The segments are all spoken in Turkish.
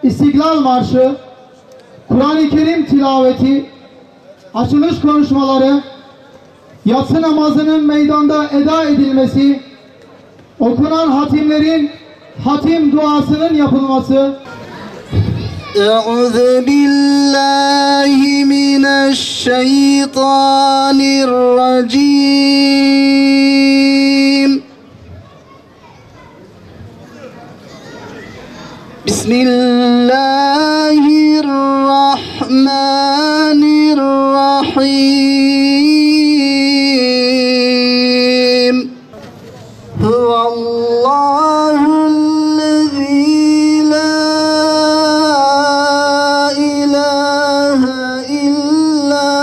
İstiklal Marşı, Kur'an-ı Kerim tilaveti, açılış konuşmaları, yatsı namazının meydanda eda edilmesi, okunan hatimlerin hatim duasının yapılması. Euzu billahi mineşşeytanirracim. Bismillahirrahmanirrahim. Huvallahüllezî la ilahe illahu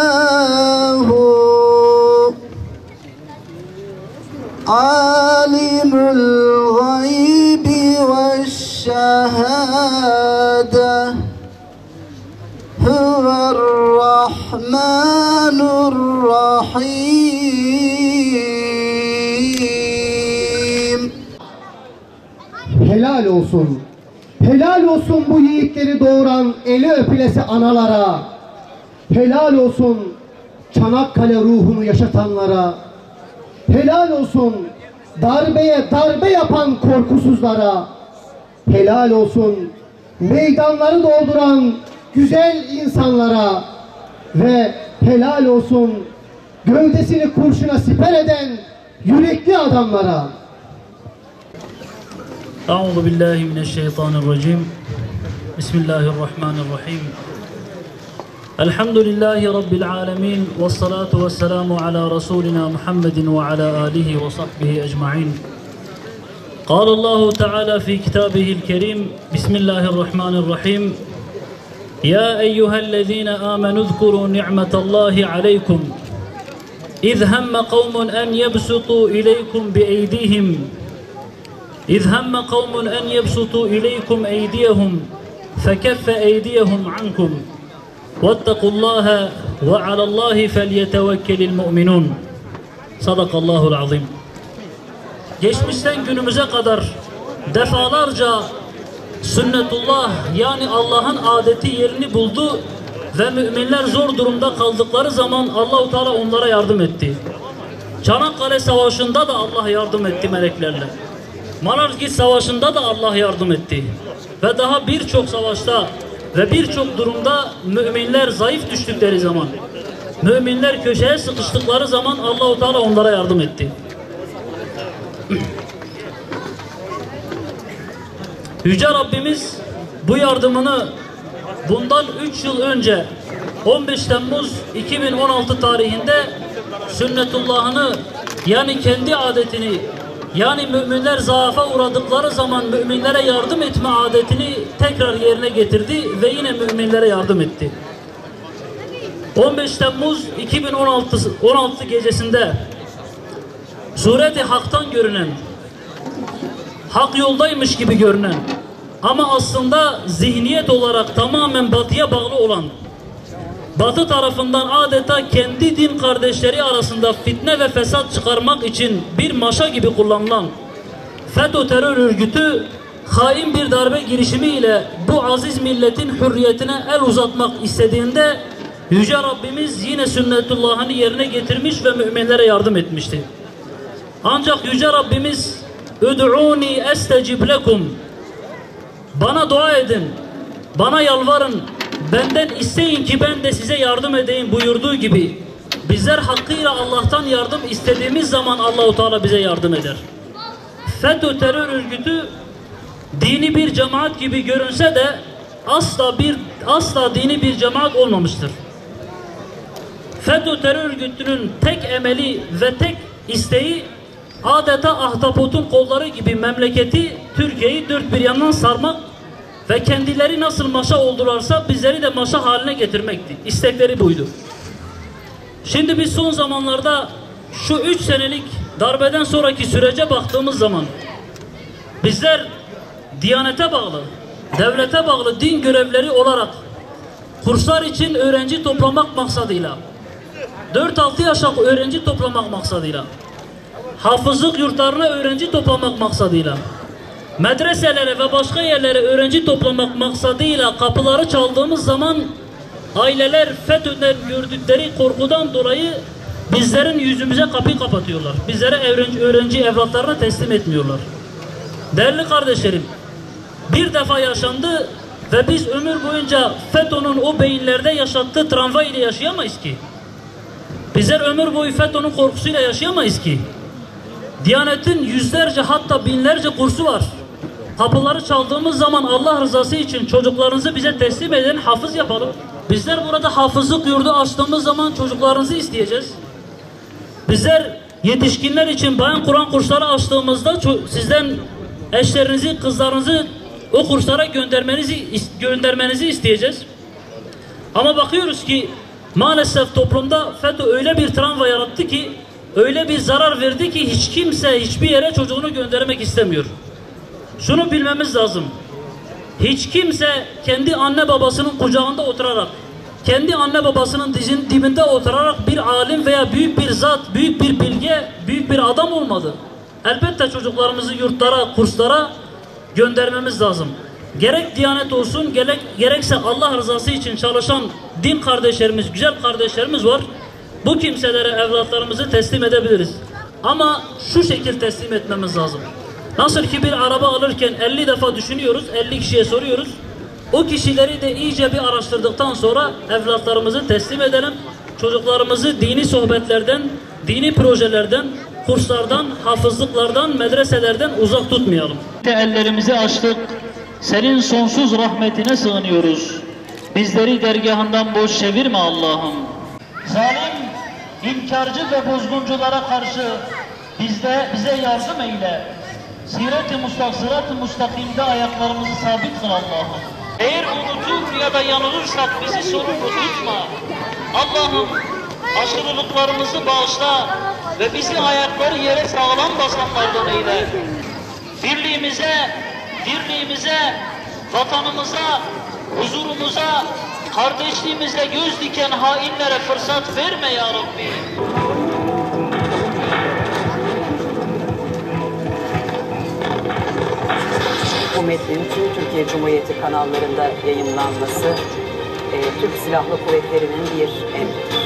alimul gaybi veşşehâde Huvverrahmanurrahim. Helal olsun. Helal olsun bu yiğitleri doğuran eli öpülesi analara. Helal olsun Çanakkale ruhunu yaşatanlara. Helal olsun darbeye darbe yapan korkusuzlara. Helal olsun meydanları dolduran güzel insanlara. Ve helal olsun gövdesini kurşuna siper eden yürekli adamlara. أعوذ بالله من الشيطان الرجيم بسم الله الرحمن الرحيم الحمد لله رب العالمين والصلاة والسلام على رسولنا محمد وعلى آله وصحبه أجمعين قال الله تعالى في كتابه الكريم بسم الله الرحمن الرحيم يا أيها الذين آمنوا اذكروا نعمة الله عليكم إذ هم قوم أن يبسطوا إليكم بأيديهم إذ هم قوم أن يبسطوا إليكم أيديهم فكف أيديهم عنكم واتقوا الله وعلى الله فليتوكل المؤمنون. Sadakallahul azim. Geçmişten günümüze kadar defalarca sünnetullah yani Allah'ın adeti yerini buldu ve müminler zor durumda kaldıkları zaman Allah-u Teala onlara yardım etti. Çanakkale Savaşı'nda da Allah yardım etti meleklerle. Malazgirt Savaşı'nda da Allah yardım etti. Ve daha birçok savaşta ve birçok durumda müminler zayıf düştükleri zaman, müminler köşeye sıkıştıkları zaman Allah-u Teala onlara yardım etti. Yüce Rabbimiz bu yardımını bundan 3 yıl önce 15 Temmuz 2016 tarihinde sünnetullahını yani kendi adetini yani müminler zaafa uğradıkları zaman müminlere yardım etme adetini tekrar yerine getirdi ve yine müminlere yardım etti. 15 Temmuz 2016 gecesinde Sureti Hak'tan görünen, hak yoldaymış gibi görünen ama aslında zihniyet olarak tamamen batıya bağlı olan, Batı tarafından adeta kendi din kardeşleri arasında fitne ve fesat çıkarmak için bir maşa gibi kullanılan FETÖ terör örgütü hain bir darbe girişimiyle bu aziz milletin hürriyetine el uzatmak istediğinde Yüce Rabbimiz yine sünnetullahını yerine getirmiş ve müminlere yardım etmişti. Ancak Yüce Rabbimiz "Ud'uni estecib lekum" bana dua edin, bana yalvarın, benden isteyin ki ben de size yardım edeyim buyurduğu gibi bizler hakkıyla Allah'tan yardım istediğimiz zaman Allah-u Teala bize yardım eder. FETÖ terör örgütü dini bir cemaat gibi görünse de asla dini bir cemaat olmamıştır. FETÖ terör örgütünün tek emeli ve tek isteği adeta ahtapotun kolları gibi memleketi, Türkiye'yi dört bir yandan sarmak ve kendileri nasıl maşa oldularsa bizleri de maşa haline getirmekti. İstekleri buydu. Şimdi biz son zamanlarda şu 3 senelik darbeden sonraki sürece baktığımız zaman bizler Diyanete bağlı, devlete bağlı din görevleri olarak kurslar için öğrenci toplamak maksadıyla, 4-6 yaşa öğrenci toplamak maksadıyla, hafızlık yurtlarına öğrenci toplamak maksadıyla, medreselere ve başka yerlere öğrenci toplamak maksadıyla kapıları çaldığımız zaman aileler FETÖ'den gördükleri korkudan dolayı bizlerin yüzümüze kapıyı kapatıyorlar. Bizlere öğrenci evlatlarına teslim etmiyorlar. Değerli kardeşlerim, bir defa yaşandı ve biz ömür boyunca FETÖ'nün o beyinlerde yaşattığı travma ile yaşayamayız ki. Bizler ömür boyu FETÖ'nün korkusuyla yaşayamayız ki. Diyanet'in yüzlerce hatta binlerce kursu var. Kapıları çaldığımız zaman Allah rızası için çocuklarınızı bize teslim edin, hafız yapalım. Bizler burada hafızlık yurdu açtığımız zaman çocuklarınızı isteyeceğiz. Bizler yetişkinler için bayan Kur'an kursları açtığımızda sizden eşlerinizi, kızlarınızı o kurslara göndermenizi isteyeceğiz. Ama bakıyoruz ki maalesef toplumda FETÖ öyle bir travma yarattı ki, öyle bir zarar verdi ki hiç kimse hiçbir yere çocuğunu göndermek istemiyor. Şunu bilmemiz lazım. Hiç kimse kendi anne babasının kucağında oturarak, kendi anne babasının dizinin dibinde oturarak bir alim veya büyük bir zat, büyük bir bilge, büyük bir adam olmadı. Elbette çocuklarımızı yurtlara, kurslara göndermemiz lazım. Gerek Diyanet olsun, gerekse Allah rızası için çalışan din kardeşlerimiz, güzel kardeşlerimiz var. Bu kimselere evlatlarımızı teslim edebiliriz. Ama şu şekil teslim etmemiz lazım. Nasıl ki bir araba alırken 50 defa düşünüyoruz, 50 kişiye soruyoruz. O kişileri de iyice bir araştırdıktan sonra evlatlarımızı teslim edelim. Çocuklarımızı dini sohbetlerden, dini projelerden, kurslardan, hafızlıklardan, medreselerden uzak tutmayalım. Ellerimizi açtık, senin sonsuz rahmetine sığınıyoruz. Bizleri dergahından boş çevirme Allah'ım. Zalim, inkarcı ve bozgunculara karşı bize yardım eyle. Sırat-ı mustakimde ayaklarımızı sabit kıl Allah'ım. Eğer unutur ya da yanılırsak bizi sorumlu tutma. Allah'ım aşırılıklarımızı bağışla ve bizi ayakları yere sağlam basanlardan eyle. Birliğimize, vatanımıza, huzurumuza, kardeşliğimize göz diken hainlere fırsat verme ya Rabbi. Bu metnin tüm Türkiye Cumhuriyeti kanallarında yayınlanması Türk Silahlı Kuvvetleri'nin bir emri.